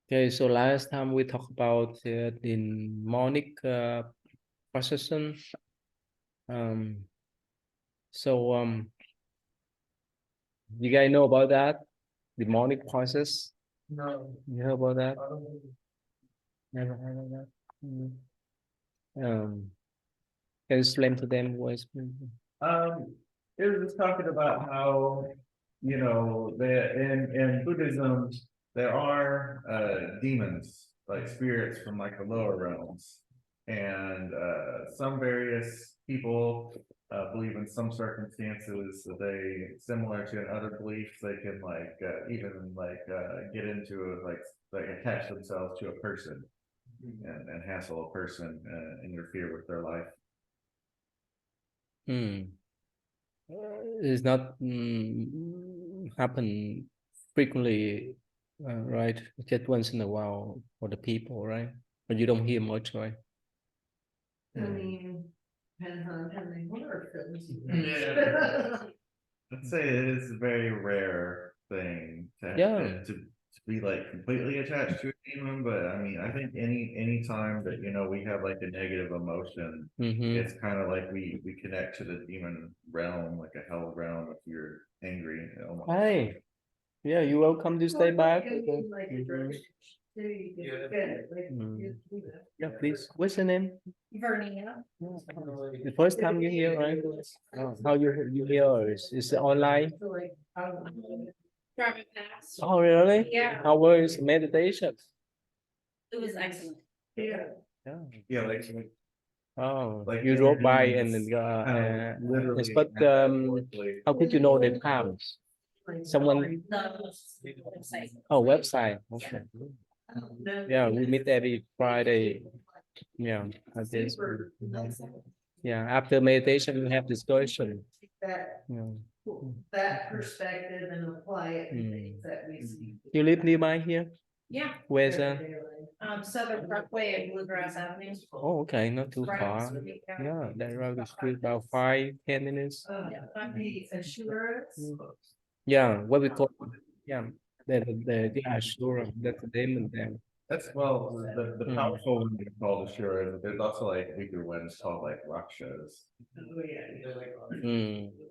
Okay, so last time we talked about the demonic possession. Um, so you guys know about that demonic possess? No, You heard about that? I don't know. Never heard of that. Um, can you explain to them what is? Um, it was just talking about how, in Buddhism, there are demons, like spirits from like the lower realms. And some various people believe in some circumstances that they, similar to in other beliefs, they can get into like attach themselves to a person and hassle a person, interfere with their life. It's not happen frequently, right? Just once in a while for the people, right? But you don't hear much, right? I mean, depends on how many horror films you watch. Yeah. I'd say it is a very rare thing Yeah. to be like completely attached to a demon, but I mean, I think any time that we have like a negative emotion, it's kind of like we connect to the demon realm, like a hell realm. If you're angry, almost. Hi. Yeah, you're welcome to stay back. Yeah, please. What's your name? Vernia. The first time you here, right? How you hear? Or is it online? Driving past. Oh, really? Yeah. How was meditation? It was excellent. Yeah. Yeah. Yeah, Oh, like you drove by and literally. but how could you know they comes? Someone. The website. Oh, website. Okay. Yeah, we meet every Friday. Yeah, I guess. Yeah, after meditation, we have discussion. That, Yeah. that perspective and apply it to things that we see. You live nearby here? Yeah. Where's that? Southern Parkway and Bluegrass Avenue. Oh, okay, not too Right. far. Yeah, that road is good, about 5-10 minutes. The assurance. Yeah, what we call, yeah, the assurance, that's the name of them. That's the powerful wind is called Ashura, but there's also like weaker winds called like Rakshas.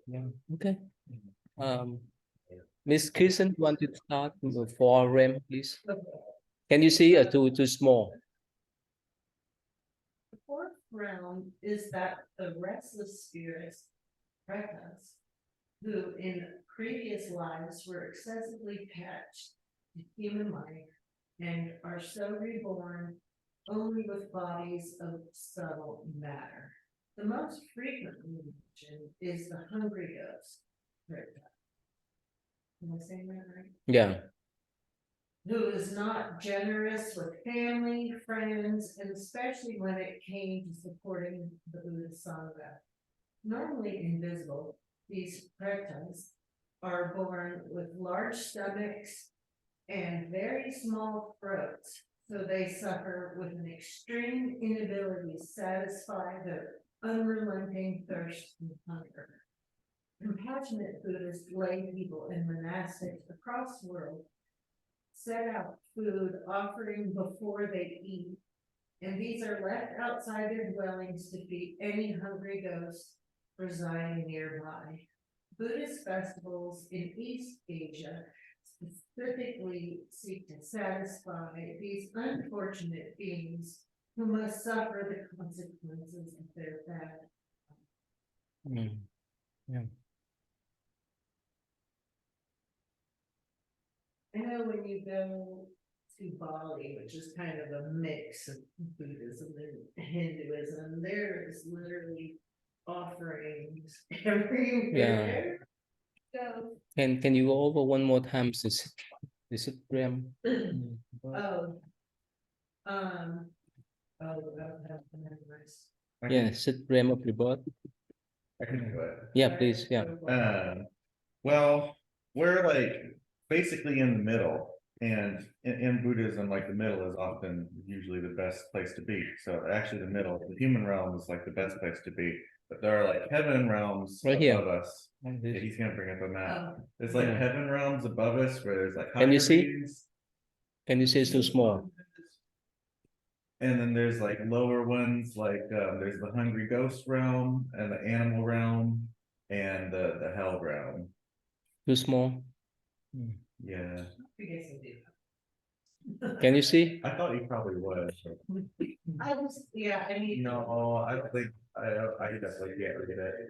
Yeah, okay. Miss Kirsten wanted to start with 4 RAM, please. Can you see too small? The fourth realm is that the restless spirits, pretas, who in previous lives were excessively attached to human life and are so reborn only with bodies of subtle matter. The most frequently mentioned is the hungry ghost, preta. Am I saying that right? Yeah. Who is not generous with family, friends, and especially when it came to supporting the Buddhist Sangha. Normally invisible, these pretas are born with large stomachs and very small throats, so they suffer with an extreme inability to satisfy their unrelenting thirst and hunger. Compassionate Buddhist lay people and monastics across the world set out food offering before they eat, and these are left outside their dwellings to feed any hungry ghosts residing nearby. Buddhist festivals in East Asia specifically seek to satisfy these unfortunate beings who must suffer the consequences of their bad. Yeah. I know when you go to Bali, which is kind of a mix of Buddhism and Hinduism, there is literally offerings everywhere. So, Can you go over one more time? This is RAM. oh, that's nice. Yeah, sit RAM of rebirth. I can do it. Yeah, please. Yeah. Well, we're like basically in the middle, and in Buddhism, like the middle is often usually the best place to be. So actually, the middle, the human realm is like the best place to be. But there are like heaven realms Right above here. us. Yeah, he's gonna bring up a map. Oh. There's like heaven realms above us where there's like Can you see? beings. Can you see it's too small? And then there's like lower ones, like there's the hungry ghost realm and the animal realm and the hell realm. Too small? Yeah, I guess I do. Can you see? I thought you probably would. I was, yeah, I mean. No, I don't think I could definitely get rid of it.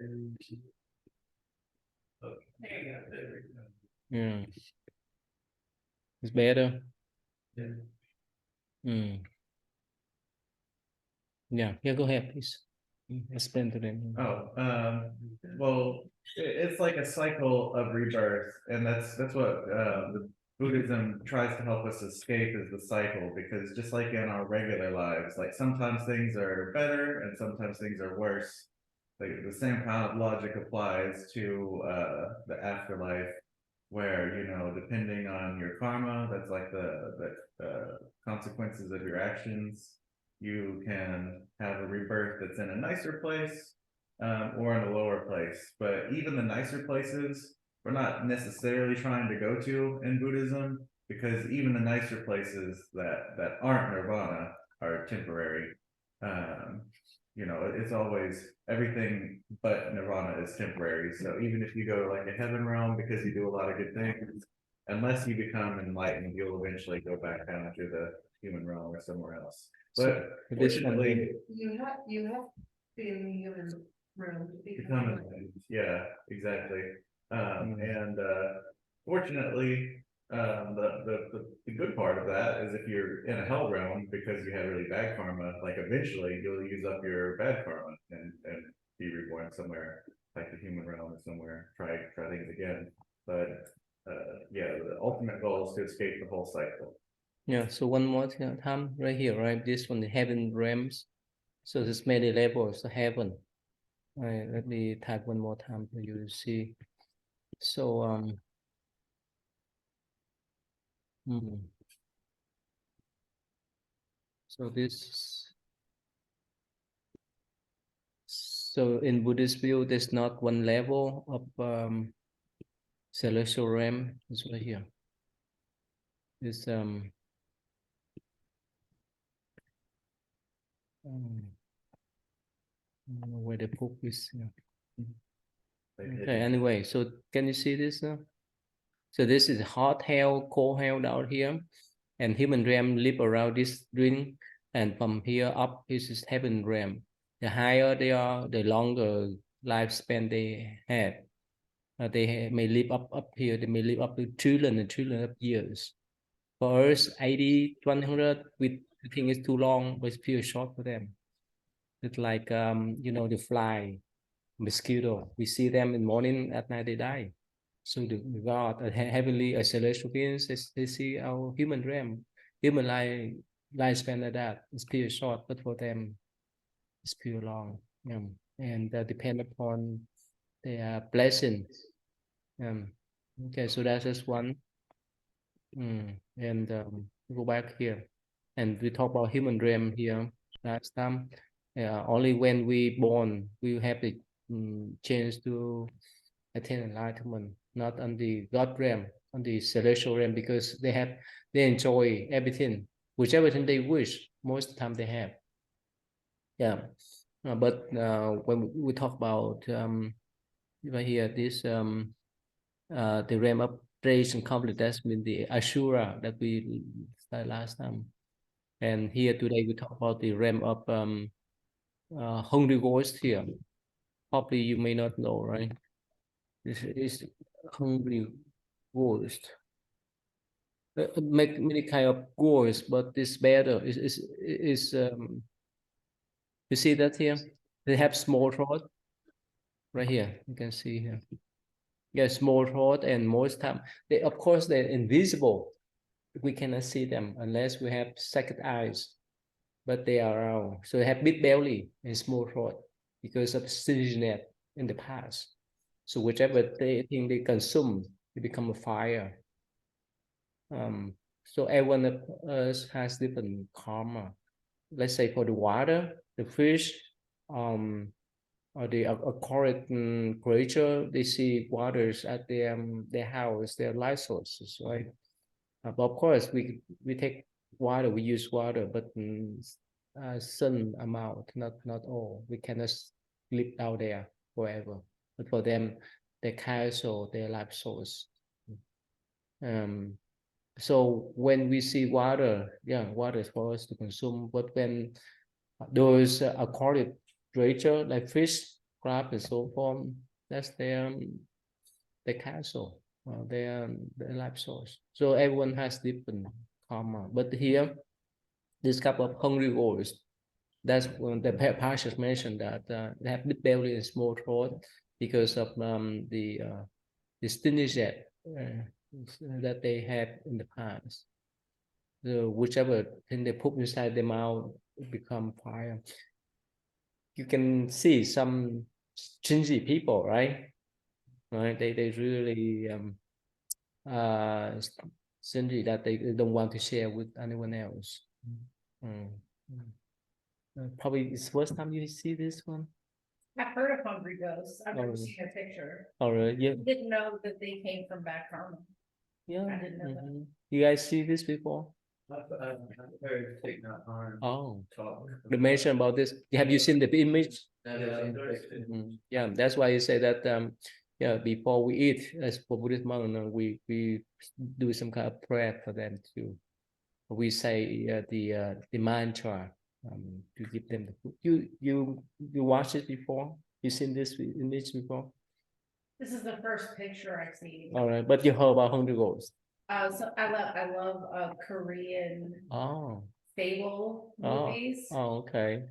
There you go. Yeah. It's better. Yeah, go ahead, please. Explain to them. Oh, well, it's like a cycle of rebirth, and that's what the Buddhism tries to help us escape is the cycle, because just like in our regular lives, like sometimes things are better and sometimes things are worse. Like the same kind of logic applies to the afterlife, where depending on your karma, that's like the consequences of your actions. You can have a rebirth that's in a nicer place, or in a lower place. But even the nicer places, we're not necessarily trying to go to in Buddhism, because even the nicer places that aren't nirvana are temporary. Um, it's always everything but nirvana is temporary. So even if you go to like a heaven realm because you do a lot of good things, unless you become enlightened, you'll eventually go back down to the human realm or somewhere else. But This one, fortunately, You have to be in the human realm to become become. enlightened. Yeah, exactly. Mm. And fortunately, the good part of that is if you're in a hell realm because you had really bad karma, like eventually you'll use up your bad karma and be reborn somewhere like the human realm or somewhere, try things again. But yeah, the ultimate goal is to escape the whole cycle. Yeah, so one more time right here, right? This one, the heaven realms. So there's many levels of heaven. Right, let me type one more time for you to see. So so this, so in Buddhist view, there's not one level of celestial realm. It's right here. It's where the book is. Yeah. Okay. Anyway, so can you see this now? So this is hot hell, cold hell down here, and human realm live around this ring, and from here up, this is heaven realm. The higher they are, the longer lifespan they have. They may live up here. They may live up to trillion and trillion of years. For us, 80, 100, we think it's too long, but it's pretty short for them. It's like the fly, mosquito. We see them in the morning, at night they die. So the God, heavenly, celestial beings, they see our human realm, human lifespan like that. It's pretty short, but for them, it's pretty long. And depend upon their blessings. Okay, so that's just one. And go back here, and we talk about human realm here last time. Only when we born we have the chance to attain enlightenment, not on the God realm, on the celestial realm, because they enjoy everything, whichever thing they wish. Most of the time they have. Yeah, but when we talk about right here, this the realm of praise and conflict, that's been the Ashura that we started last time. And here today we talk about the realm of hungry ghost here. Probably you may not know, right? This is hungry ghost. Make many kind of ghosts, but this better is you see that here? They have small throat right here. You can see here. Yeah, small throat, and most time they, of course, they're invisible. We cannot see them unless we have second eyes, but they are around. So they have big belly and small throat because of stinginess in the past. So whichever thing they consume, they become a fire. So everyone of us has different karma. Let's say for the water, the fish, or the aquatic creature, they see waters at their house, their life sources, right? But of course, we take water, we use water, but certain amount, not all. We cannot live out there forever. But for them, their castle, their life source. So when we see water, yeah, water is for us to consume. But when those aquatic creature like fish, crab, and so forth, that's their castle, their life source. So everyone has different karma. But here, this couple of hungry wolves, that's when the passage mentioned that they have big belly and small throat because of the stinginess that they had in the past. So whichever thing they put inside their mouth become fire. You can see some stingy people, right? Right? They really stingy that they don't want to share with anyone else. Mm. Probably it's first time you see this one. I've heard of hungry ghosts. I've never Oh. seen a picture. All right, yeah, Didn't know that they came from back home. yeah. I didn't know that. You guys see this before? I've heard take not harm. Oh, Talk. the mention about this. Have you seen the image? Yeah, that's why you say that. Yeah, before we eat, as for Buddhist monk, we do some kind of prayer for them too. We say the mantra to give them the food. You watched it before? You seen this image before? This is the first picture I've seen. All right, but you heard about hungry ghosts. So I love Korean Oh, fable oh, movies, oh, okay.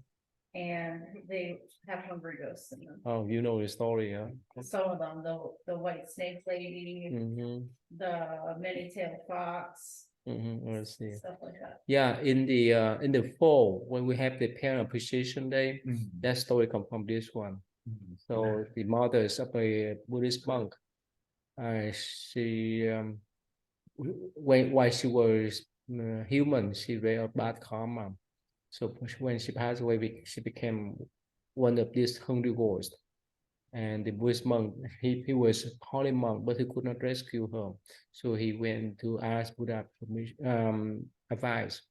and they have hungry ghosts in them. Oh, you know the story, yeah. Some of them, the white snake lady, Mm-hmm. the many-tailed fox, Mm-hmm. I see. stuff like that. Yeah, in the fall when we have the parent appreciation day, that story come from this one. So the mother is of a Buddhist monk. She while she was human, she read bad karma. So when she passed away, she became one of these hungry ghosts. And the Buddhist monk, he was a holy monk, but he could not rescue her. So he went to ask Buddha permission, advice.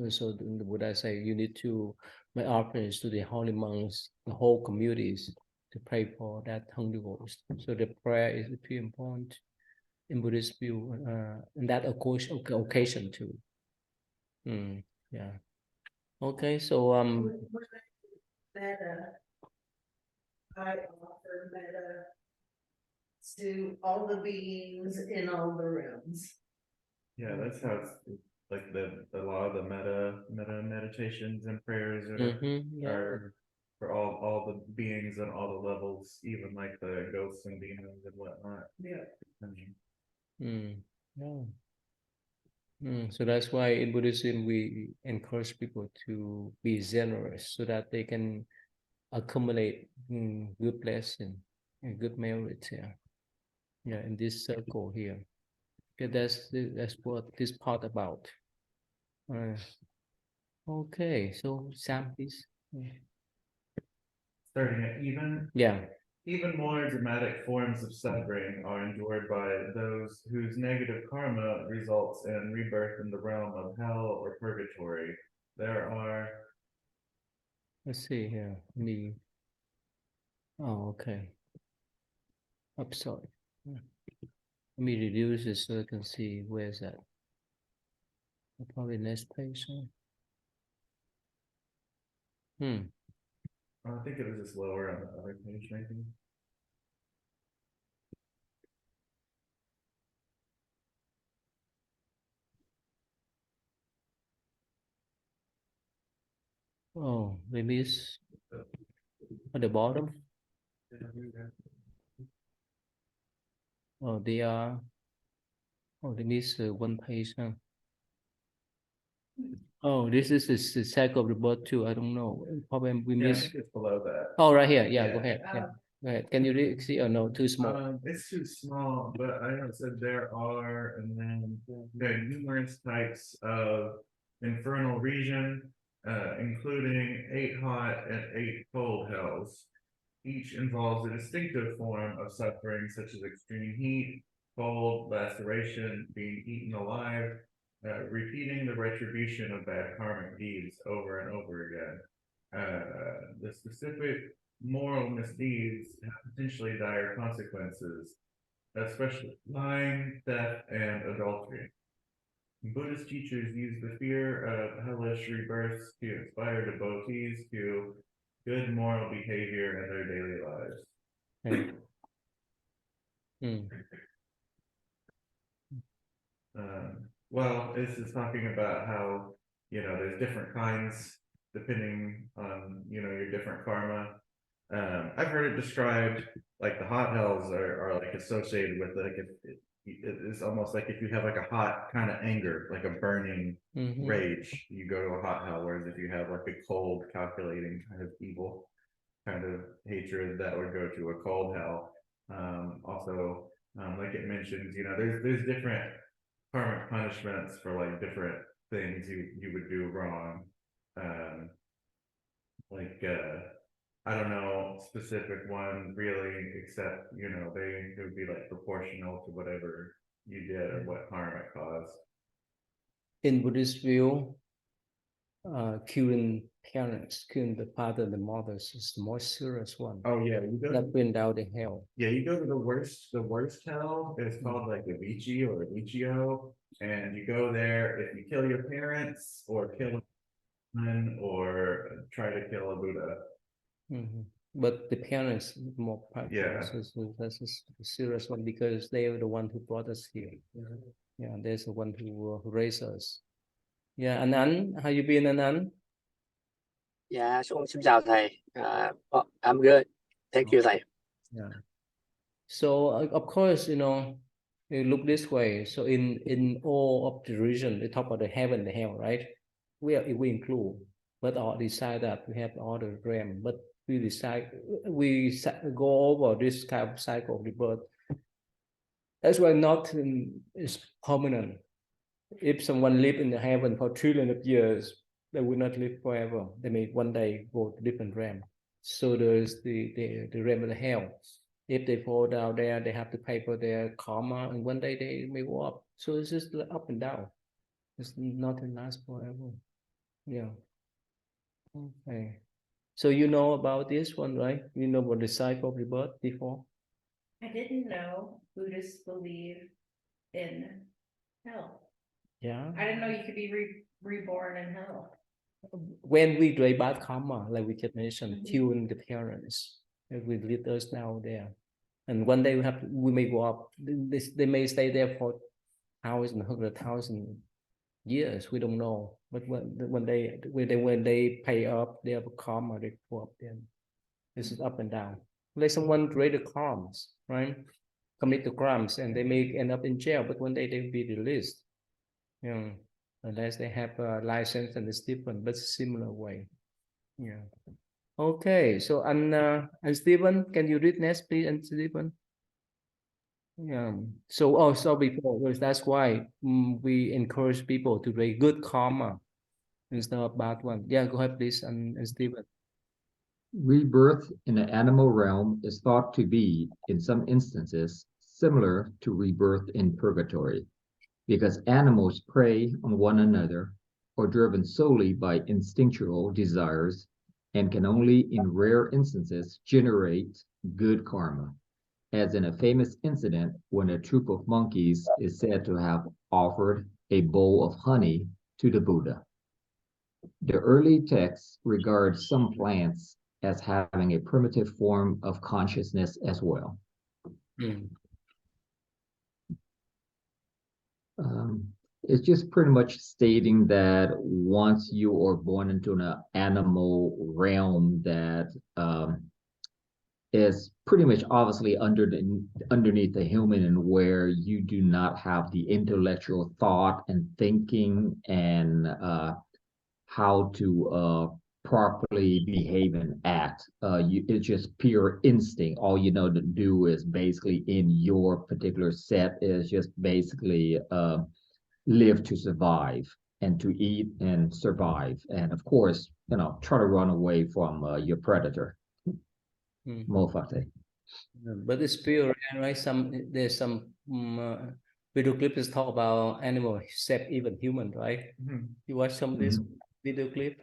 So the Buddha say you need to make offerings to the holy monks, the whole communities, to pray for that hungry ghost. So the prayer is very important in Buddhist view, in that occasion too. Yeah. Okay, so Meta, I offer meta to all the beings in all the rooms. Yeah, that's how it's like a lot of the meta meditations and prayers are yeah. are for all the beings and all the levels, even like the ghosts and demons and whatnot. Yeah. Yeah. So that's why in Buddhism we encourage people to be generous so that they can accumulate good blessing and good merit here. Yeah, in this circle here. Okay, that's what this part about. Okay, so Sam, please. Starting at even Yeah. Even more dramatic forms of suffering are endured by those whose negative karma results in rebirth in the realm of hell or purgatory. There are. Let's see here. Me. Oh, okay. I'm sorry. Let me reduce this so I can see where's that. Probably next page. I think it was just lower on the other page, maybe. Oh, maybe it's at the bottom. Oh, they are. Oh, they miss one page. Huh? Oh, this is the cycle of the birth too. I don't know. Probably we Yeah, I miss. think it's below that. Oh, right here. Yeah, Yeah. go ahead. Yeah, go ahead. Can you see? Oh no, too small. It's too small, but I know it said there are, and then there are numerous types of infernal region, including 8 hot and 8 cold hells. Each involves a distinctive form of suffering, such as extreme heat, cold, laceration, being eaten alive, repeating the retribution of bad karmic deeds over and over again. The specific moral misdeeds have potentially dire consequences, especially lying, theft, and adultery. Buddhist teachers use the fear of hellish rebirths to inspire devotees to good moral behavior in their daily lives. Okay. Well, this is talking about how, there's different kinds depending on, your different karma. I've heard it described like the hot hells are like associated with like it's almost like if you have like a hot kind of anger, like a burning rage, you go to a hot hell. Whereas if you have like a cold, calculating kind of evil kind of hatred, that would go to a cold hell. Also, like it mentions, there's different karmic punishments for like different things you would do wrong. I don't know specific one really, except they would be like proportional to whatever you did or what harm it caused. In Buddhist view, killing parents, killing the father and the mothers is the most serious one. Oh yeah, you go. That went down the hell. Yeah, you go to the worst hell. It's called like the Vici or Vicio, and you go there if you kill your parents or kill a woman or try to kill a Buddha. But the parents more powerful. Yeah. So that's a serious one because they are the one who brought us here. Yeah, there's the one who raised us. Yeah, Anand, how you been, Anand? Yeah, xin chào thầy. I'm good. Thank you, thầy. Yeah. So of course, you look this way. So in all of the region, they talk about the heaven, the hell, right? We include, but all decide that we have all the realm, but we go over this kind of cycle of rebirth. That's why nothing is permanent. If someone live in the heaven for trillions of years, they will not live forever. They may one day go to different realm. So there's the realm of the hell. If they fall down there, they have to pay for their karma, and one day they may go up. So it's just up and down. It's nothing lasts forever. Yeah. Okay. So you know about this one, right? You know about the cycle of rebirth before? I didn't know Buddhists believe in hell. Yeah. I didn't know you could be reborn in hell. When we do bad karma, like we just mentioned, killing the parents, we lead us down there. And one day we may go up. They may stay there for 100,000 years. We don't know. But when they pay up their karma, they go up then. This is up and down. Like someone created crimes, right? Commit the crimes, and they may end up in jail, but one day they will be released. Unless they have a license, and it's different, but similar way. Yeah. Okay, so and Stephen, can you read next, please? And Stephen. Yeah. So before, that's why we encourage people to raise good karma instead of bad one. Yeah, go ahead, please, and Stephen. Rebirth in the animal realm is thought to be, in some instances, similar to rebirth in purgatory, because animals prey on one another, or driven solely by instinctual desires, and can only in rare instances generate good karma, as in a famous incident when a troop of monkeys is said to have offered a bowl of honey to the Buddha. The early texts regard some plants as having a primitive form of consciousness as well. It's just pretty much stating that once you are born into an animal realm that is pretty much obviously underneath the human, and where you do not have the intellectual thought and thinking and how to properly behave and act. It's just pure instinct. All you know to do is basically in your particular set is just basically live to survive and to eat and survive. And of course, try to run away from your predator. Mofate. But it's pure, right? There's some video clips talk about animal except even human, right? Mhm. You watch some of this video clip.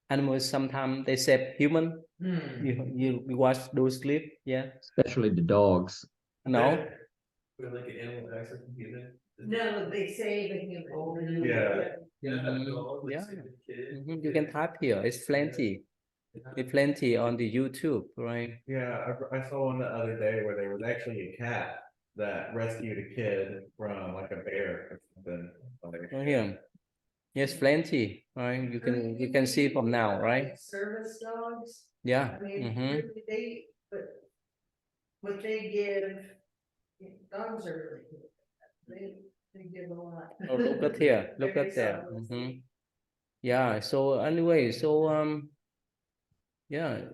Animals sometimes they save human. You watch those clips, yeah? Especially the dogs. No. No, they say the human. Yeah. Yeah. You can type here. It's plenty. It's plenty on the YouTube, right? Yeah, I saw one the other day where there was actually a cat that rescued a kid from like a bear or something. Oh, here. Yes, plenty, right? You can see from now, right? Service dogs. Yeah. I mean, really, what they give, dogs are really good. They give a lot. Oh, look at here. Look Very at there. selflessly. Yeah. So anyway, yeah,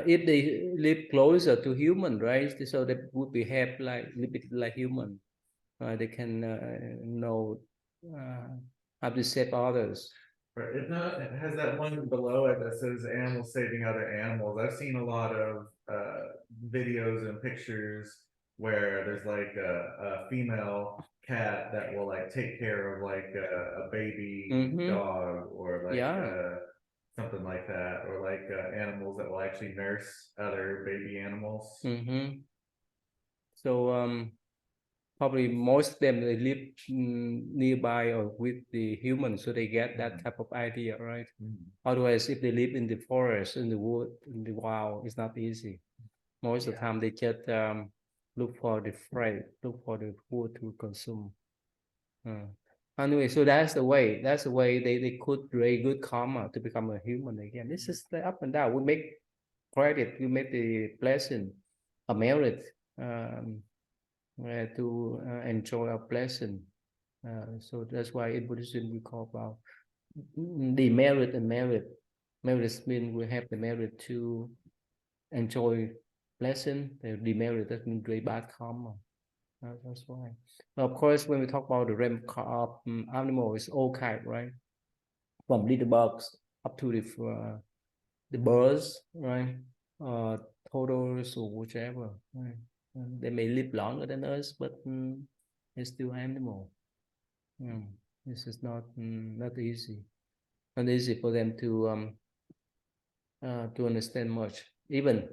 if they live closer to human, right? So they would behave like a little bit like human. They can know how to save others. Right, it has that one below it that says animals saving other animals. I've seen a lot of videos and pictures where there's like a female cat that will like take care of like a baby dog or like something like that, or like animals that will actually nurse other baby animals. So probably most of them they live nearby or with the humans, so they get that type of idea, right? Otherwise, if they live in the forest, in the wood, in the wild, it's not easy. Most of the time, they just look for the prey, look for the food to consume. Anyway, so that's the way. That's the way they could create good karma to become a human again. This is the up and down. We make credit, we make the blessing, a merit. To enjoy a blessing. So that's why in Buddhism we call about the merit and merit. Merit means we have the merit to enjoy blessing. The demerit that means great bad karma. That's why. Of course, when we talk about the realm of animals, all kind, right? From little bugs up to the birds, right? Turtles or whichever, right? They may live longer than us, but they're still animal. This is not easy. Not easy for them to understand much. Even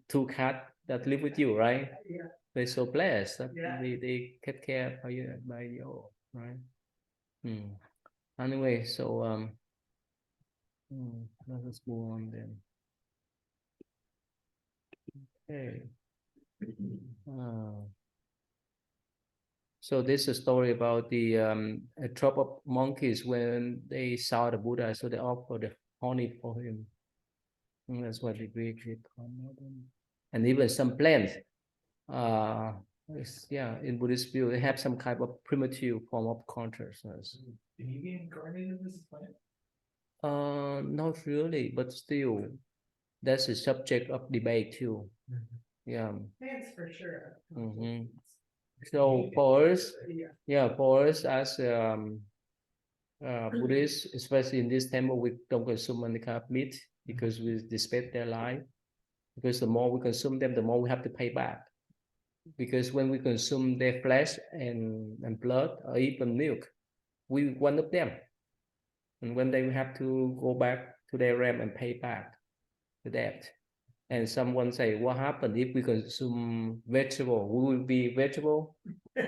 two cats that live with you, right? Yeah. They're so blessed that they take care by you, right? Anyway, so let us move on then. Okay. So this is a story about a troop of monkeys when they saw the Buddha, so they offered the honey for him. And that's what the Greek call them. And even some plants, in Buddhist view, they have some kind of primitive form of consciousness. Can you be incarnated as a plant? Not really, but still, that's a subject of debate too. Yeah. That's for sure. So for us, for us as Buddhists, especially in this temple, we don't consume any kind of meat because we respect their life. Because the more we consume them, the more we have to pay back. Because when we consume their flesh and blood or even milk, we one of them. And when they have to go back to their realm and pay back the debt. And someone say, what happened if we consume vegetable? We will be vegetable?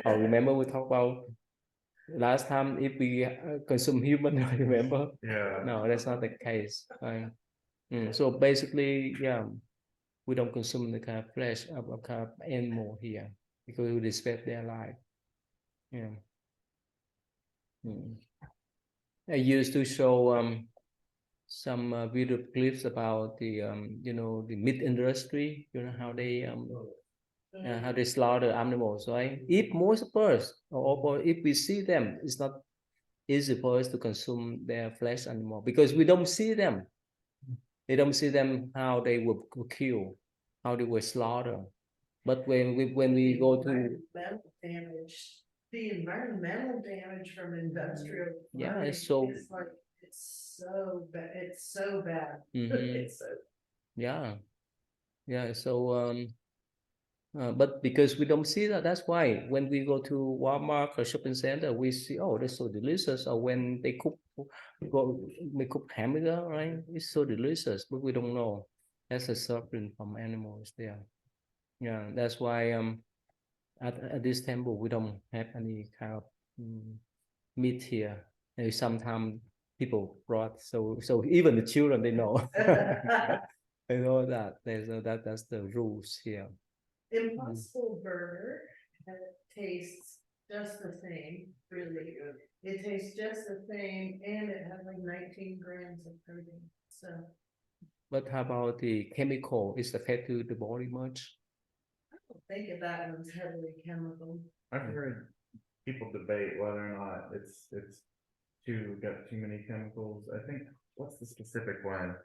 Or remember we talked about last time if we consume human, remember? Yeah. No, that's not the case. So basically, we don't consume the kind of flesh of a kind of animal here because we respect their life. I used to show some video clips about the the meat industry. You know how they slaughter animals, right? If most birds or if we see them, it's not easy for us to consume their flesh anymore because we don't see them. They don't see them how they were killed, how they were slaughtered. But when we go to the environmental damage from industrial it's so it's so bad. It's so bad. It's so Yeah, so but because we don't see that, that's why when we go to Walmart or shopping center, we see, oh, that's so delicious. Or when they cook hamburger, right? It's so delicious, but we don't know that's a suffering from animals there. Yeah, that's why at this temple we don't have any kind of meat here. And sometimes people brought, so even the children they know. They know that that's the rules here. Impossible Burger, and it tastes just the same, really good. It tastes just the same, and it has like 19 grams of protein, so. But how about the chemical? Is affect to the body much? I don't think of that one's heavily chemical. I've heard people debate whether or not it's got too many chemicals. I think, what's the specific one?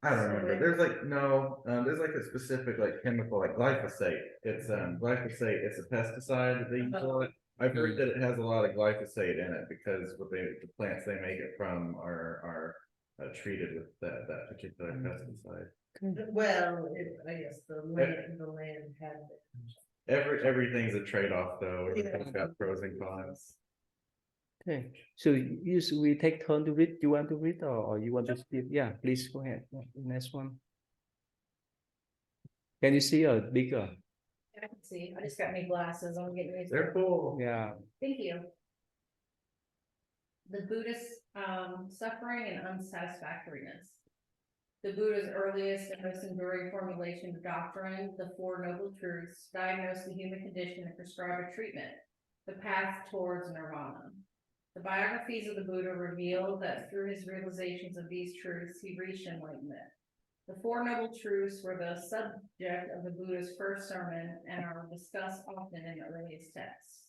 I don't remember. There's like, no, there's like a specific like chemical, like glyphosate. It's glyphosate, it's a pesticide that they use on it. I've heard that it has a lot of glyphosate in it because the plants they make it from are treated with that particular pesticide. Well, I guess the land had it. Everything's a trade-off though. Everything's got pros and cons. Okay, so we take turn to read. You want to read or you want to speak? Yeah, please go ahead. Next one. Can you see a bigger? I can see, I just got new glasses, I'm getting used to They're it. cool. Yeah. Thank you. The Buddhist suffering and unsatisfactoriness. The Buddha's earliest and most enduring formulation of doctrine, the Four Noble Truths, diagnose the human condition and prescribe a treatment, the path towards nirvana. The biographies of the Buddha reveal that through his realizations of these truths, he reached enlightenment. The Four Noble Truths were the subject of the Buddha's first sermon and are discussed often in the earliest texts.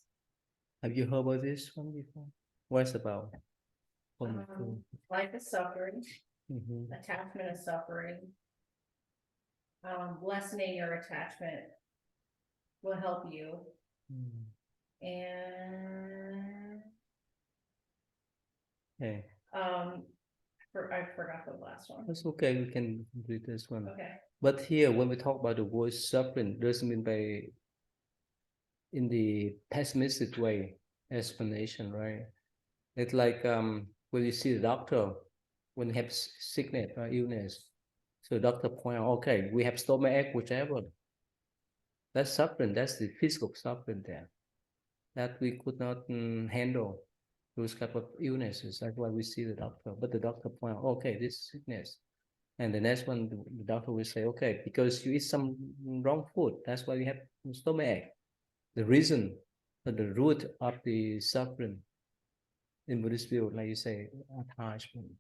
Have you heard about this one before? What's about? Life is suffering, Mm-hmm. attachment is suffering. Lessening your attachment will help you. And Okay, I forgot the last one. that's okay. We can read this one. Okay. But here, when we talk about the word suffering, doesn't mean by in the pessimistic way explanation, right? It's like when you see the doctor when you have sickness or illness, so doctor point out, okay, we have stomachache, whichever. That's suffering. That's the physical suffering there that we could not handle those type of illnesses. That's why we see the doctor. But the doctor point out, okay, this is sickness. And the next one, the doctor will say, okay, because you eat some wrong food, that's why you have stomachache. The reason, the root of the suffering in Buddhist view, like you say, attachment.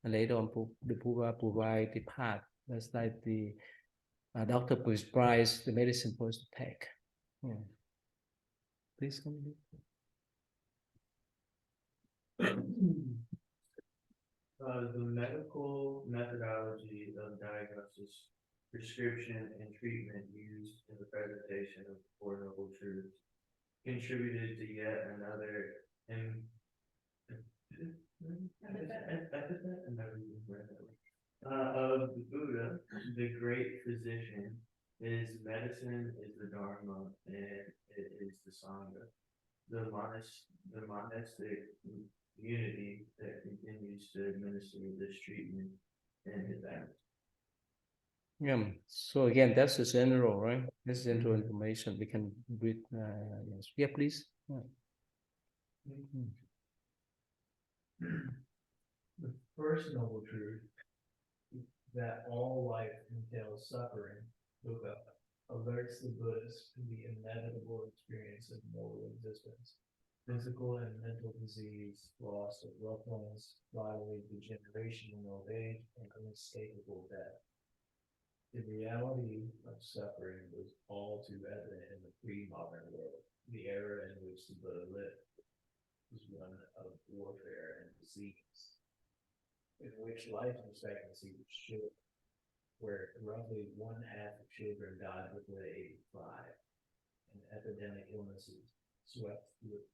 And later on, the Buddha provide the path. That's like the doctor prescribes the medicine for us to take. Yeah. Please continue. The medical methodology of diagnosis, prescription, and treatment used in the presentation of the Four Noble Truths contributed to yet another of the Buddha, the great physician. His medicine is the Dharma, and it is the Sangha. The monastic community that continues to administer this treatment and his acts. Yeah. So again, that's the general, right? This is general information. We can read. Yes. Yeah, please. Yeah. The first noble truth that all life entails suffering, Buddha alerts the Buddhist to the inevitable experience of mortal existence. Physical and mental disease, loss of loved ones, bodily degeneration in old age, and unescapable death. The reality of suffering was all too evident in the pre-modern world. The era in which the Buddha lived was one of warfare and disease, in which life expectancy was short, where roughly 1/2 of children died before the age of 5, and epidemic illnesses swept through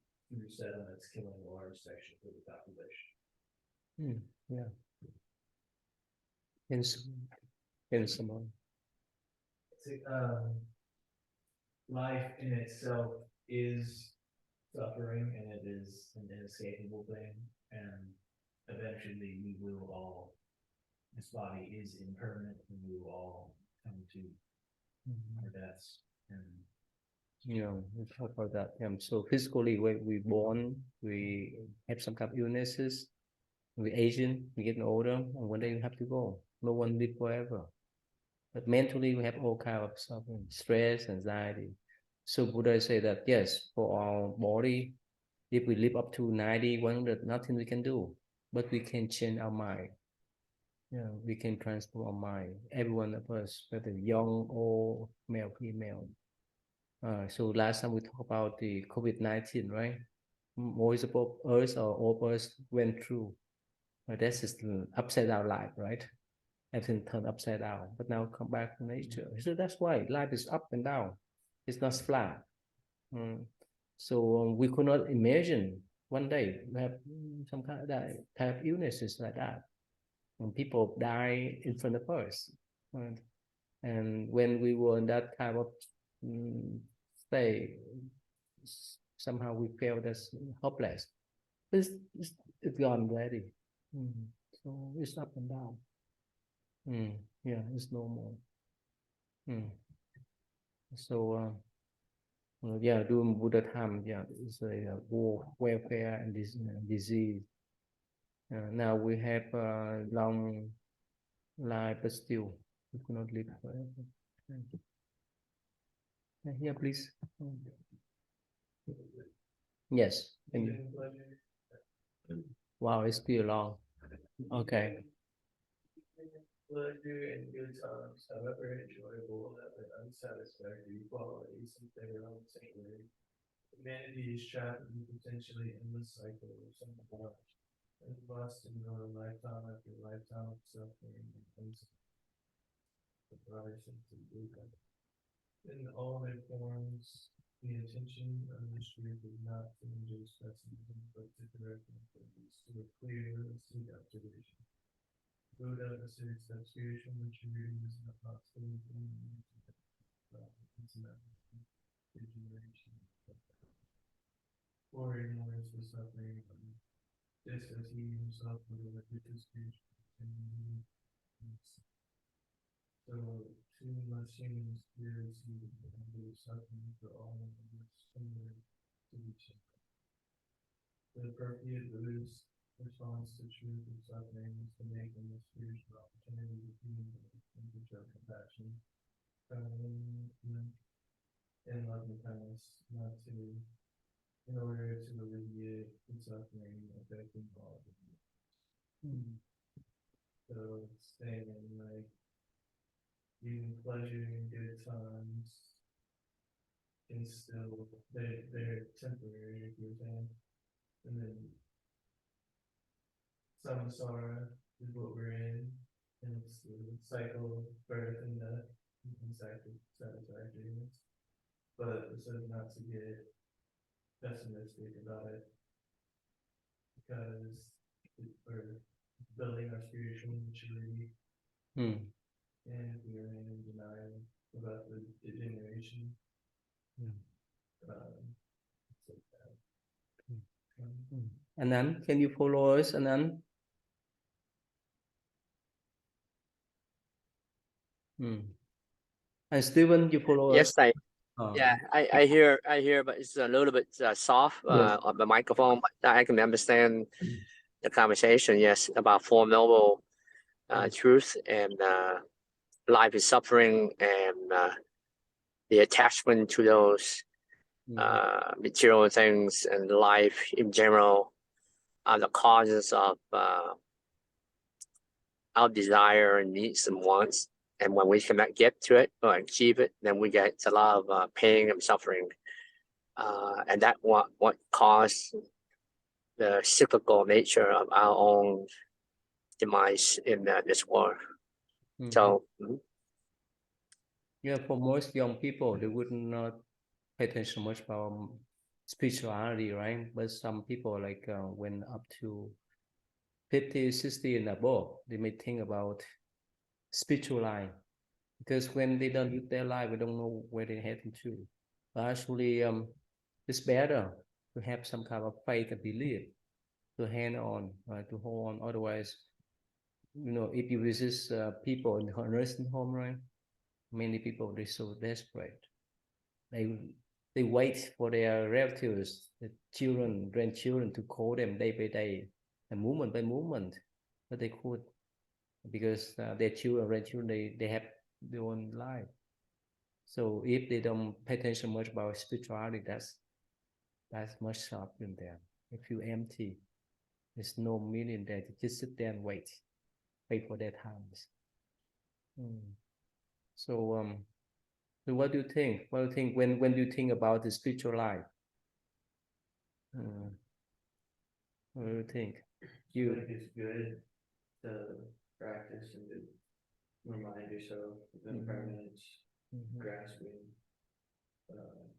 settlements, killing large sections of the population. Yeah. And someone. life in itself is suffering and it is an inescapable thing. And eventually we will all, this body is impermanent and we will all come to our deaths. And we talk about that. So physically, when we born, we have some kind of illnesses. We aging, we getting older, and one day we have to go. No one live forever. But mentally, we have all kind of suffering, stress, anxiety. So Buddha say that yes, for our body, if we live up to 90, 100, nothing we can do, but we can change our mind. Yeah, we can transform our mind. Every one of us, whether young or male, female. So last time we talked about the COVID-19, right? Most of us or all of us went through. That's just upside down life, right? Everything turned upside down, but now come back to nature. So that's why life is up and down. It's not flat. So we could not imagine one day we have some kind of that type of illnesses like that. When people die in front of us. And when we were in that kind of state, somehow we felt as hopeless. It's gone already. So it's up and down. Yeah, it's normal. So yeah, during Buddha time, yeah, it's a war, welfare, and this disease. Now we have long life, but still we cannot live forever. Here, please. Yes. Thank you. Wow, it's still long. Okay. Pleasure and good times, however enjoyable, have an unsatisfactory qualities if they are unsaintly. Humanity is trapped in the potentially endless cycle of some form, and must endure lifetime after lifetime of suffering and separation to Buddha. In all their forms, the intention of this truth is not to induce pessimism, but to correct improvements to a clear, lucid observation. Buddha asserts that spiritual maturity is not possible regeneration. For ignores the suffering, just as he himself was a religious spiritual. So too much human spirits who endure suffering for all of us similar to each other. The appropriate Buddhist response to truth and suffering is to make them a spiritual opportunity to communicate and show compassion, and loving kindness, not to, in order to alleviate the suffering affecting all of them. So it's saying like even pleasure and good times can still they're temporary, if you're saying. And then samsara is what we're in, and it's the cycle of birth and death and satisfactoriness. But it says not to get pessimistic about it, because we're building our spiritual maturity. And if we remain in denial about the degeneration, it's like that. Anand, can you follow us, Anand? And Stephen, you follow us? Yes, I hear, but it's a little bit soft on the microphone, but I can understand the conversation. Yes, about Four Noble Truth and life is suffering and the attachment to those material things and life in general are the causes of our desire and needs and wants. And when we cannot get to it or achieve it, then we get a lot of pain and suffering. And that what caused the cyclical nature of our own demise in this world. So yeah, for most young people, they would not pay attention much about spirituality, right? But some people like when up to 50, 60 and above, they may think about spiritual life. because when they don't live their life, we don't know where they heading to. But actually, it's better to have some kind of faith and belief to hang on, to hold on. Otherwise, if you visit people in the nursing home, right? Many people, they're so desperate. They wait for their relatives, the children, grandchildren to call them day by day and moment by moment, but they could, because their children, grandchildren, they have their own life. So if they don't pay attention much about spirituality, that's much sharp in them. They feel empty. There's no meaning there. They just sit there and wait for their times. So so what do you think? What do you think when you think about the spiritual life? What do you think? I think it's good to practice and to remind yourself of the impermanence, grasping,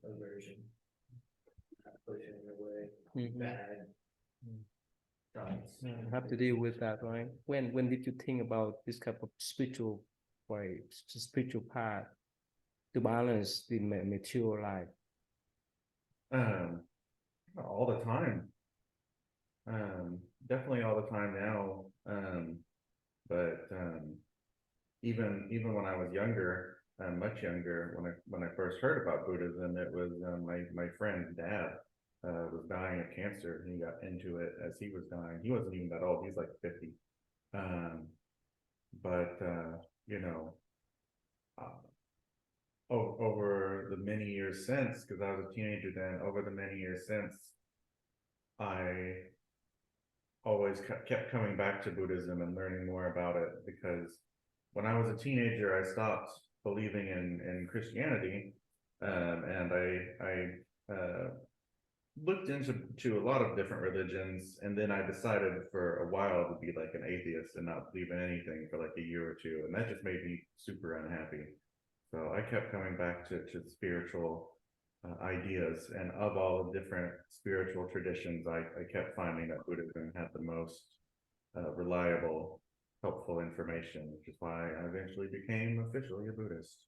aversion, not pushing away bad thoughts. You have to deal with that, right? When did you think about this type of spiritual way, spiritual path to balance the material life? All the time. Definitely all the time now. But even when I was younger, much younger, when I first heard about Buddhism, it was my friend's dad was dying of cancer, and he got into it as he was dying. He wasn't even that old; he's like 50. But over the many years since, because I was a teenager then, over the many years since, I always kept coming back to Buddhism and learning more about it, because when I was a teenager, I stopped believing in Christianity, and I looked into a lot of different religions, and then I decided for a while to be like an atheist and not believe in anything for like a year or two, and that just made me super unhappy. So I kept coming back to spiritual ideas, and of all the different spiritual traditions, I kept finding that Buddhism had the most reliable, helpful information, which is why I eventually became officially a Buddhist.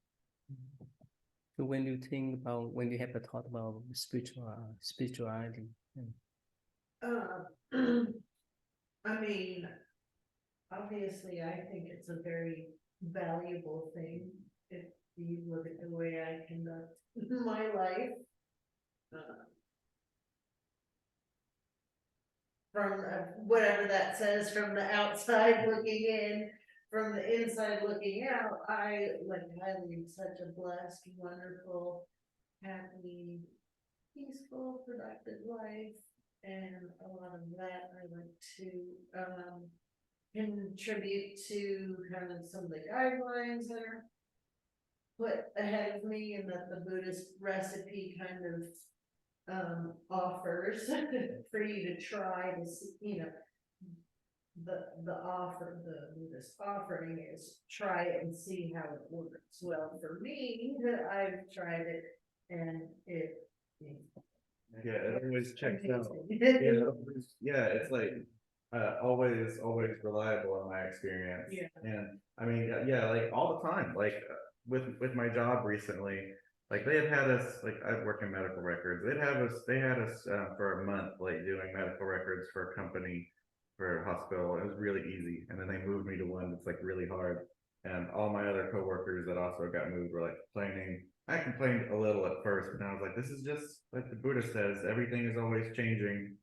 So when you think about, when you have a thought about spirituality, I mean, obviously, I think it's a very valuable thing if you look at the way I conduct my life. From whatever that says, from the outside looking in, from the inside looking out, I lead such a blessed, wonderful, happy, peaceful, productive life. And a lot of that I like to contribute to kind of some of the guidelines that are put ahead of me, and that the Buddhist recipe kind of offers for you to try to see, the Buddhist offering is try it and see how it works. Well, for me, I've tried it and it always checks out. It's like always reliable in my experience. And I mean, like all the time, like with my job recently, like they had us, like I work in medical records, they had us for a month, like doing medical records for a company, for a hospital. It was really easy, and then they moved me to one that's like really hard, and all my other coworkers that also got moved were like complaining. I complained a little at first, but I was like, this is just like the Buddha says, everything is always changing,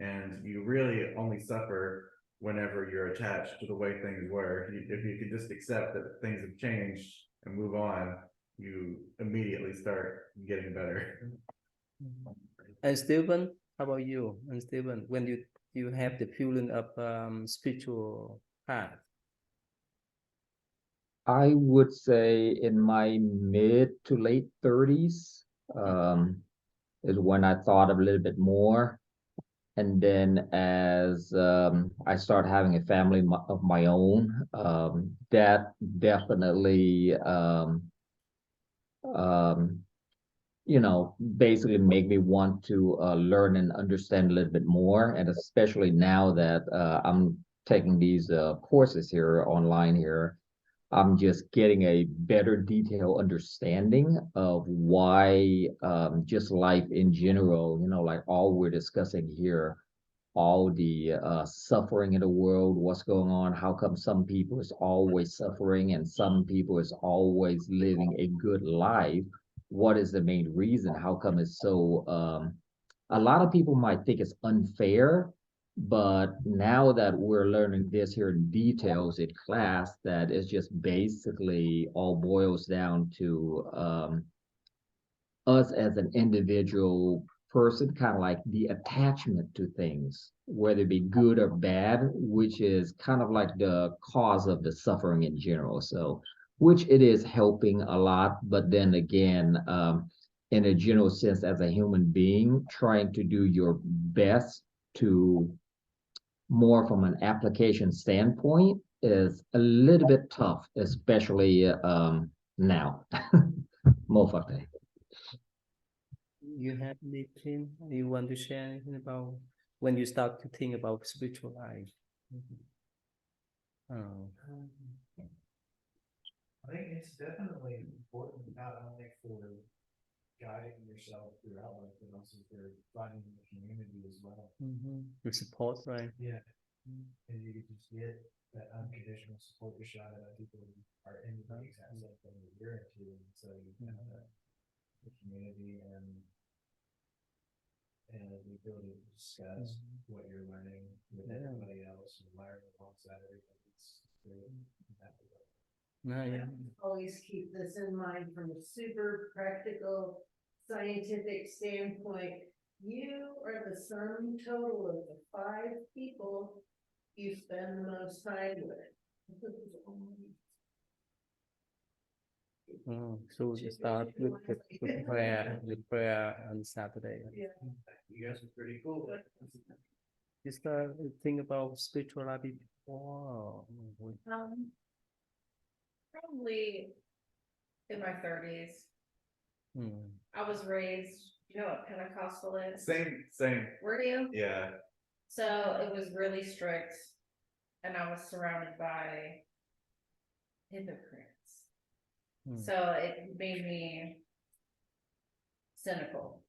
and you really only suffer whenever you're attached to the way things were. If you could just accept that things have changed and move on, you immediately start getting better. And Stephen, how about you? And Stephen, when you have the feeling of spiritual path? I would say in my mid to late 30s is when I thought a little bit more. And then as I start having a family of my own, that definitely, basically make me want to learn and understand a little bit more. And especially now that I'm taking these courses here online here, I'm just getting a better detailed understanding of why just life in general, like all we're discussing here, all the suffering in the world, what's going on, how come some people is always suffering and some people is always living a good life? What is the main reason? How come it's so a lot of people might think it's unfair, but now that we're learning this here in details in class, that it's just basically all boils down to us as an individual person, kind of like the attachment to things, whether it be good or bad, which is kind of like the cause of the suffering in general. So, which it is helping a lot, but then again, in a general sense, as a human being, trying to do your best to more from an application standpoint is a little bit tough, especially now. More of that. You have anything you want to share anything about when you start to think about spiritual life? Oh. I think it's definitely important, not only for guiding yourself throughout life, but also for finding the community as well. The support, right? Yeah. And you can just get that unconditional support you shot at people who are into the exact same thing that you're into, and so you have the community and the ability to discuss what you're learning with everybody else and learn alongside everybody. It's great in that regard. Always keep this in mind from a super practical, scientific standpoint. You are the sum total of the 5 people you spend the most time with. So we start with prayer on Saturday. Yeah. You guys are pretty cool. Just think about spirituality before. Probably in my 30s. I was raised, you know what Pentecostal is? Same. Were you? Yeah. So it was really strict, and I was surrounded by hypocrites. So it made me cynical.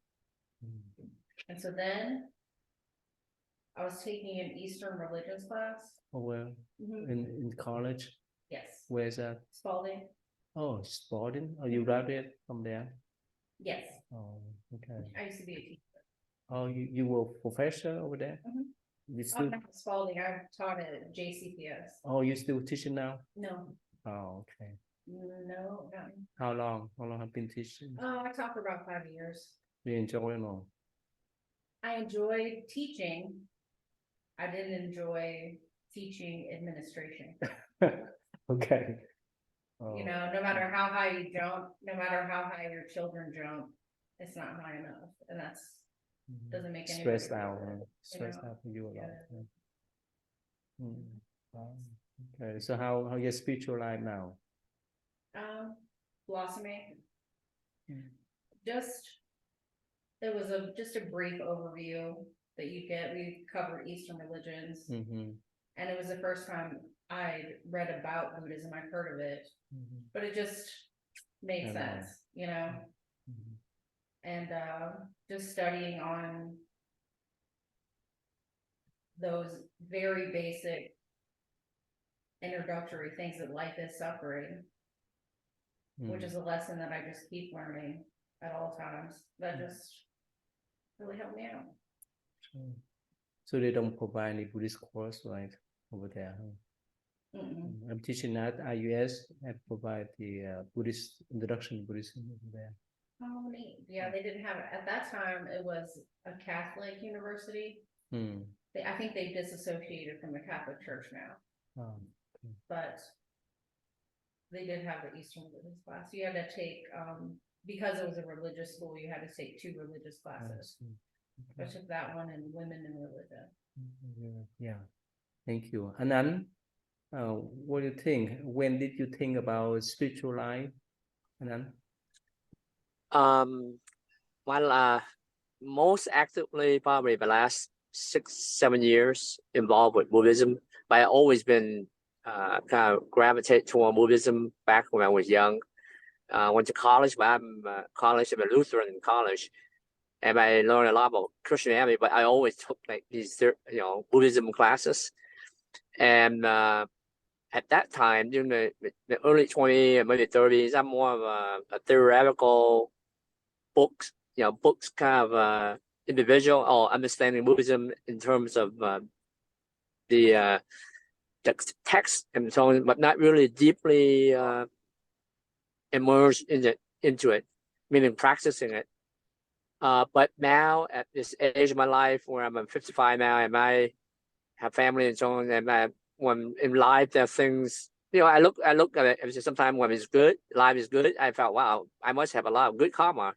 And so then I was taking an Eastern religions class. Oh, well, in college? Yes. Where's that? Spalding. Oh, Spalding? Oh, you graduated from there? Yes. Oh, okay. I used to be a teacher. Oh, you were professor over there? You still? Not Spalding. I taught at JCPS. Oh, you still teaching now? No. Oh, okay. No. How long? How long have you been teaching? I taught for about 5 years. You enjoy it or? I enjoyed teaching. I didn't enjoy teaching administration. Okay. You know, no matter how high you jump, no matter how high your children jump, it's not high enough, and that's doesn't make anybody stressed out. Stressed out for you a lot. Okay, so how your spiritual life now? Blossoming. Just it was just a brief overview that you get. We covered Eastern religions, and it was the first time I read about Buddhism. I've heard of it, but it just made sense, you know. And just studying on those very basic introductory things that life is suffering, which is a lesson that I just keep learning at all times. That just really helped me out. So they don't provide any Buddhist course, right, over there? I'm teaching at IUS. I provide the Buddhist introduction to Buddhism over there. Oh, neat. Yeah, they didn't have it at that time. It was a Catholic university. I think they disassociated from the Catholic Church now. But they did have the Eastern religions class. You had to take because it was a religious school, you had to take 2 religious classes. I took that one and women in religion. Yeah. Thank you. And then what do you think? When did you think about spiritual life? And then well, most actively probably the last 6-7 years involved with Buddhism, but I've always been kind of gravitate toward Buddhism back when I was young. Went to college, but I'm college, I'm a Lutheran college, and I learned a lot about Christianity. But I always took like these, Buddhism classes, and at that time, during the early 20s and maybe 30s, I'm more of a theoretical books kind of individual or understanding Buddhism in terms of the text and so on, but not really deeply immersed into it, meaning practicing it. But now at this age of my life, where I'm 55 now, and I have family and so on, and when in life there are things, I look at it. Sometimes when it's good, life is good, I felt, wow, I must have a lot of good karma.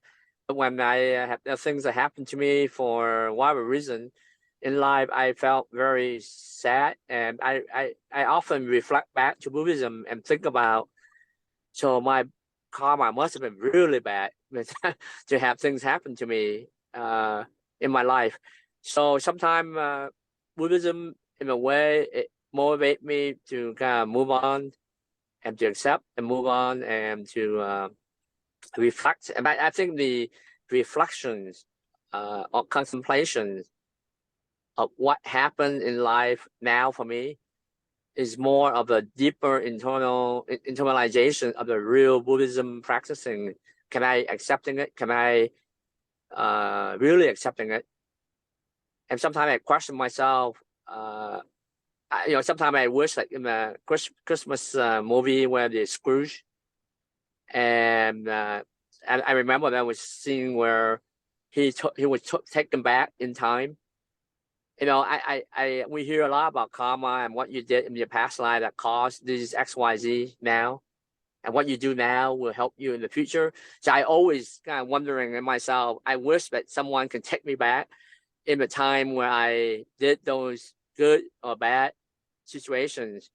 But when I have there are things that happen to me for whatever reason in life, I felt very sad, and I often reflect back to Buddhism and think about, so my karma must have been really bad to have things happen to me in my life. So sometimes Buddhism, in a way, it motivates me to kind of move on and to accept and move on and to reflect. And I think the reflections or contemplations of what happened in life now for me is more of a deeper internalization of the real Buddhism practicing. Can I accepting it? Can I really accepting it? And sometimes I question myself. Sometimes I wish, like in the Christmas movie where the Scrooge, and I remember there was a scene where he was taken back in time. We hear a lot about karma and what you did in your past life that caused this XYZ now, and what you do now will help you in the future. So I always kind of wondering in myself, I wish that someone can take me back in the time where I did those good or bad situations,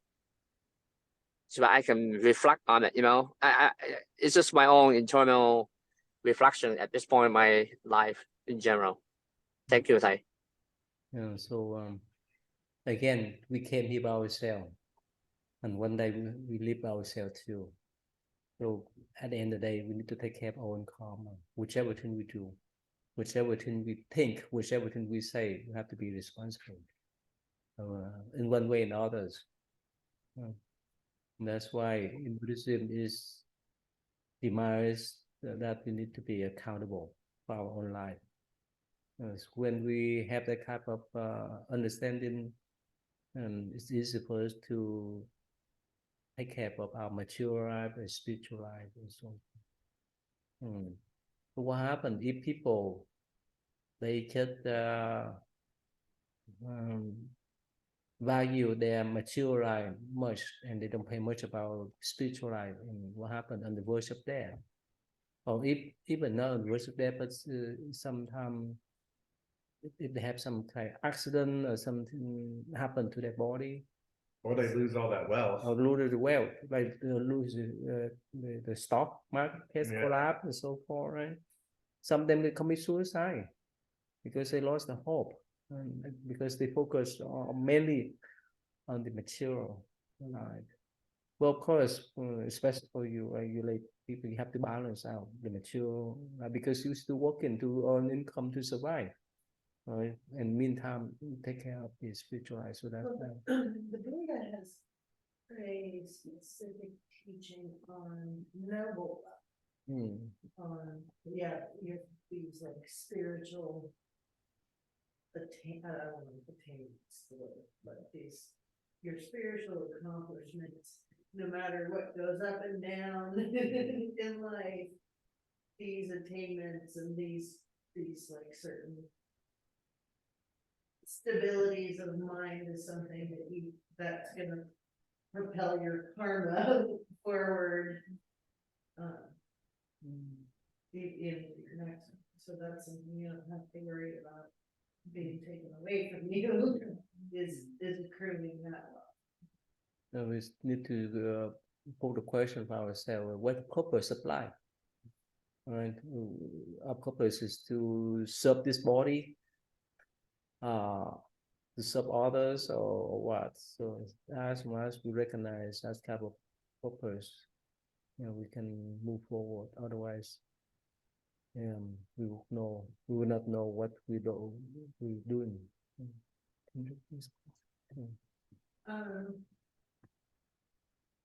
so that I can reflect on it. It's just my own internal reflection at this point in my life in general. Thank you, Thầy. So again, we came here by ourselves, and one day we live by ourselves too. So at the end of the day, we need to take care of our own karma. Whichever thing we do, whichever thing we think, whichever thing we say, we have to be responsible in one way or others. That's why in Buddhism is demands that we need to be accountable for our own life. When we have that type of understanding, it's easy for us to take care of our mature life and spiritual life and so on. But what happens if people, they just value their mature life much, and they don't pay much about spiritual life, and what happened on the verge of death? Or even not on the verge of death, but sometimes if they have some kind of accident or something happen to their body, or they lose all that wealth, or lose the wealth, like lose the stock market collapse and so forth, right? Some of them they commit suicide because they lost the hope, because they focus mainly on the material life. Well, of course, especially for you, you like people, you have to balance out the material because you still working to earn income to survive. Right, and meantime, take care of the spiritual life. So that's the Buddha has a specific teaching on noble love. On these like spiritual attainments, but your spiritual accomplishments, no matter what goes up and down in life, these attainments and these like certain stabilities of mind is something that's gonna propel your karma forward. In connection. So that's something you don't have to worry about being taken away from you. is accruing that well. So we need to put the question for ourselves: what purpose of life? Right, our purpose is to serve this body, to serve others or what. So as much we recognize that type of purpose, we can move forward. Otherwise, we will not know what we're doing.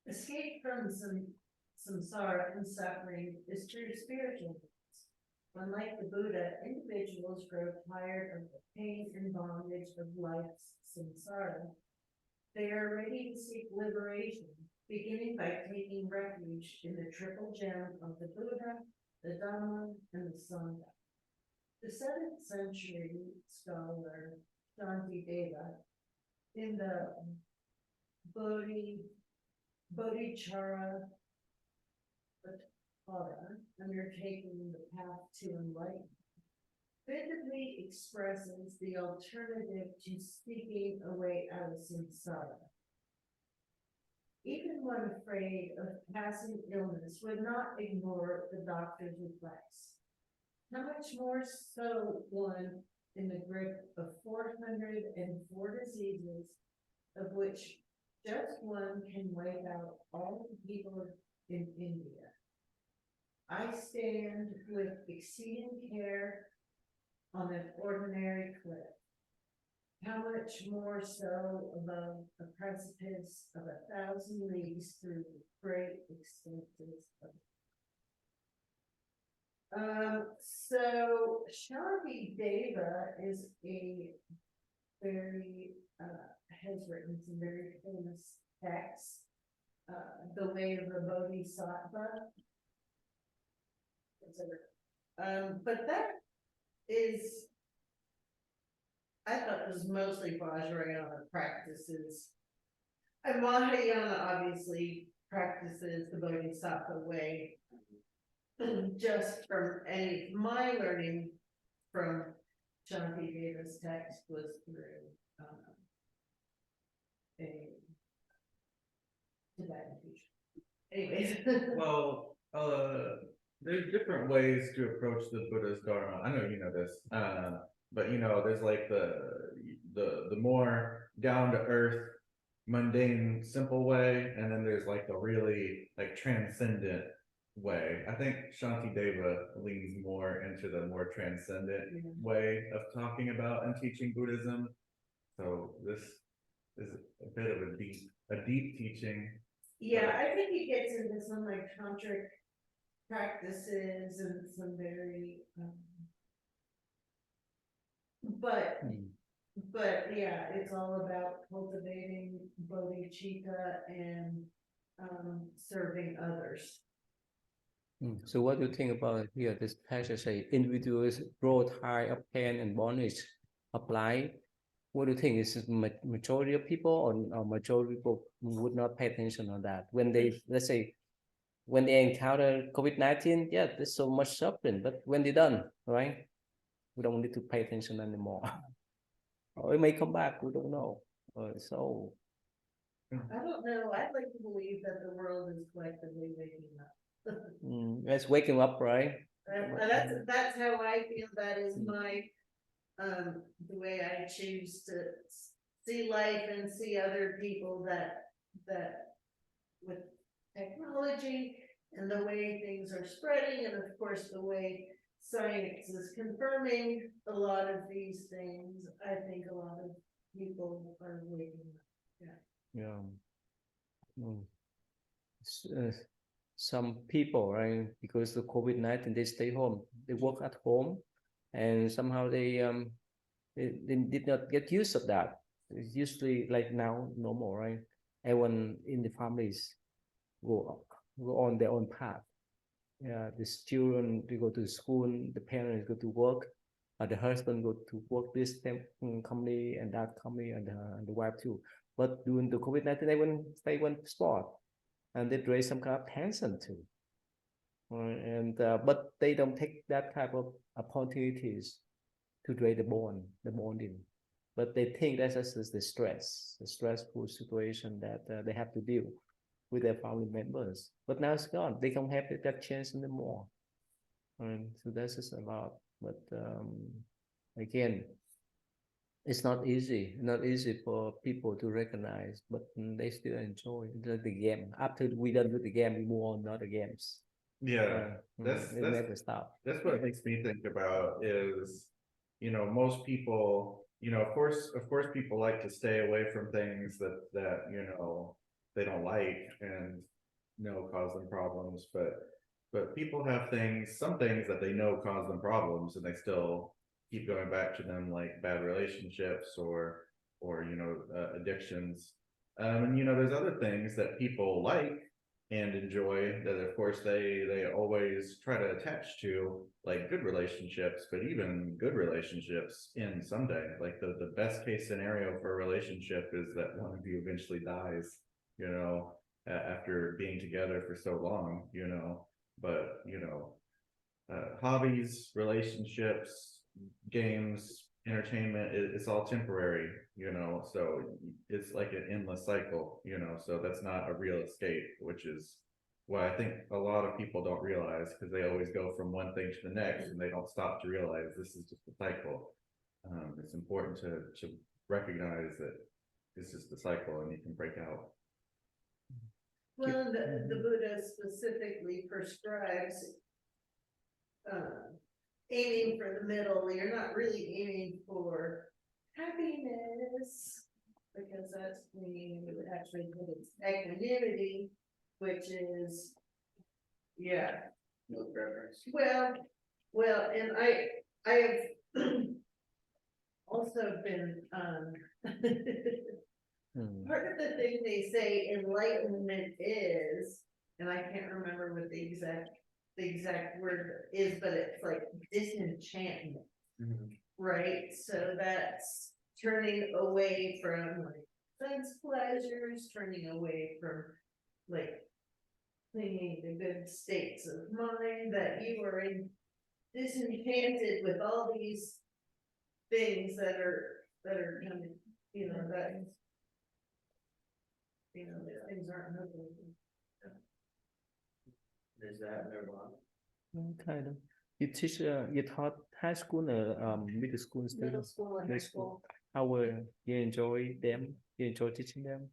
Escape from samsara and suffering is true spiritual. Unlike the Buddha, individuals grow tired of the pain and bondage of life's samsara. They are ready to seek liberation, beginning by taking refuge in the triple gem of the Buddha, the Dhamma, and the Sangha. The 7th century scholar Shantideva, in the Bodhicharya undertaking the path to enlightenment, vividly expresses the alternative to seeking a way out of samsara. Even one afraid of passing illness would not ignore the doctor's advice. How much more so one in the grip of 404 diseases, of which just one can wipe out all the people in India. I stand with exceeding care on an ordinary cliff. How much more so above a precipice of 1,000 leagues through great expanses of. So Shantideva is has written some very famous texts. The Way of the Bodhisattva. But that is, I thought it was mostly Vajrayana practices. And Mahayana obviously practices the Bodhisattva way. Just from my learning from Shantideva's text was through a Tibetan teacher. Anyways. Well, there's different ways to approach the Buddha's Dharma. I know you know this, but there's like the more down to earth, mundane, simple way, and then there's like the really like transcendent way. I think Shantideva leans more into the more transcendent way of talking about and teaching Buddhism. So this is a bit of a deep teaching. Yeah, I think he gets into some like tantric practices and some very but yeah, it's all about cultivating bodhicitta and serving others. So what do you think about here? This passage say individuals grow tired of pain and bondage apply. What do you think? Is it majority of people or majority of people would not pay attention on that? When they, let's say, when they encounter COVID-19, yeah, there's so much suffering, but when they're done, right? We don't need to pay attention anymore. Or it may come back, we don't know. So I don't know. I'd like to believe that the world is collectively waking up. It's waking up, right? That's how I feel. That is my the way I choose to see life and see other people that with technology and the way things are spreading, and of course the way science is confirming a lot of these things. I think a lot of people are waking up. Some people, right, because of COVID-19, they stay home, they work at home, and somehow they did not get used of that. It's usually like now normal, right? Everyone in the families go on their own path. Yeah, the children, they go to school, the parents go to work, the husband go to work this company and that company, and the wife too. But during the COVID-19, they went sport, and they raise some kind of tension too. But they don't take that type of opportunities to drain the bonding. But they think that's just the stressful situation that they have to deal with their family members. But now it's gone. They don't have that chance anymore. And so that's just a lot. But again, It's not easy for people to recognize, but they still enjoy the game. After we done with the game, we move on to other games. Yeah, They never stop. that's what it makes me think about is, most people, of course, people like to stay away from things that, they don't like and, cause them problems, but people have some things that they know cause them problems and they still keep going back to them, like bad relationships or, addictions. And, there's other things that people like and enjoy that of course they always try to attach to, like good relationships, but even good relationships end someday. Like the best case scenario for a relationship is that one of you eventually dies, after being together for so long, but hobbies, relationships, games, entertainment, it's all temporary, so it's like an endless cycle, so that's not a real escape, which is what I think a lot of people don't realize, because they always go from one thing to the next and they don't stop to realize this is just a cycle. It's important to recognize that this is the cycle and you can break out. Well, the Buddha specifically prescribes aiming for the middle. You're not really aiming for happiness, because that's when you would actually put its equanimity, which is, yeah. No preference. Well, and I have also been, part of the thing they say enlightenment is, and I can't remember what the exact word is, but it's like disenchantment, right? So that's turning away from like sense pleasures, turning away from like clinging to good states of mind, that you are disenchanted with all these things that are kind of, that these things aren't nothing. Is that nirvana? Kind of. You taught high school or middle school students? Middle school and high school. How were you enjoy them? You enjoy teaching them?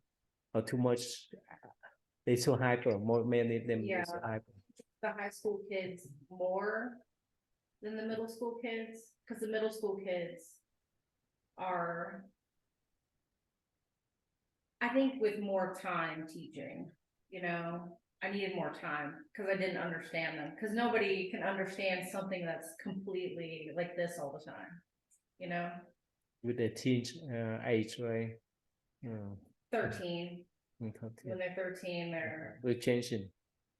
Or too much? They so hyper. Many of them Yeah. is so hyper. The high school kids more than the middle school kids, because the middle school kids are, I think, with more time teaching, I needed more time because I didn't understand them, because nobody can understand something that's completely like this all the time, With the teen age, right? 13. Mm, When they're 13, we're changing.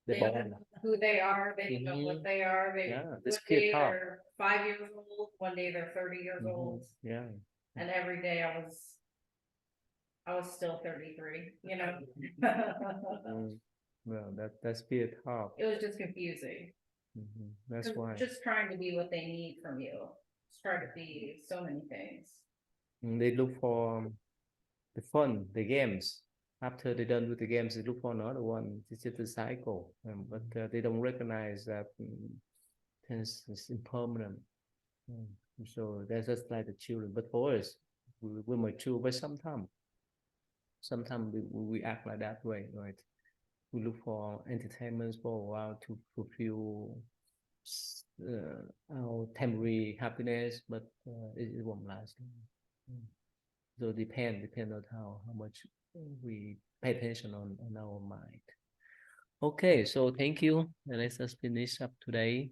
they don't know who they are, they don't know what they are. Yeah, One that's day kid talk. they're 5 years old, one day they're 30 years old, Yeah. and every day I was still 33, Well, that's peer talk. It was just confusing. That's why. Just trying to be what they need from you. Just try to be so many things. They look for the fun, the games. After they're done with the games, they look for another one. It's just a cycle, but they don't recognize that it's impermanent. So that's just like the children. But for us, we're mature, but sometimes we act like that way, right? We look for entertainment for a while to fulfill our temporary happiness, but it won't last. So depend on how much we pay attention on our mind. Okay, so thank you. And let's just finish up today.